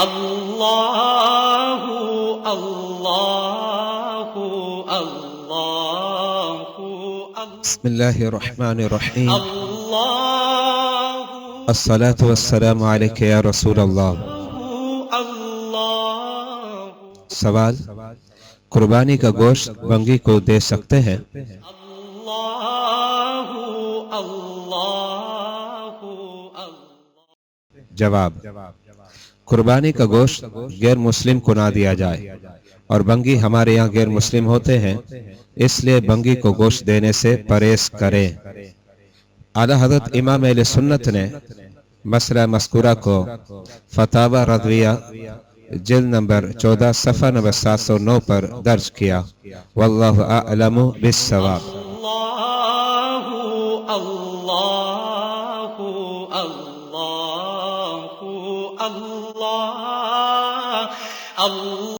اللہ اللہ اللہ بسم اللہ الرحمن الرحیم اللہ الصلاة والسلام علیک یا رسول اللہ۔ سوال: قربانی کا گوشت بنگی کو دے سکتے ہیں؟ جواب: قربانی کا گوشت غیر مسلم کو نہ دیا جائے، اور بنگی ہمارے یہاں غیر مسلم ہوتے ہیں، اس لیے بنگی کو گوشت دینے سے پرہیز کریں۔ اعلیٰ حضرت امام اہل سنت نے مسئلہ مذکورہ کو فتاوی رضویہ جلد نمبر 14 صفحہ نمبر 709 پر درج کیا۔ واللہ اعلم بالصواب۔ اللہ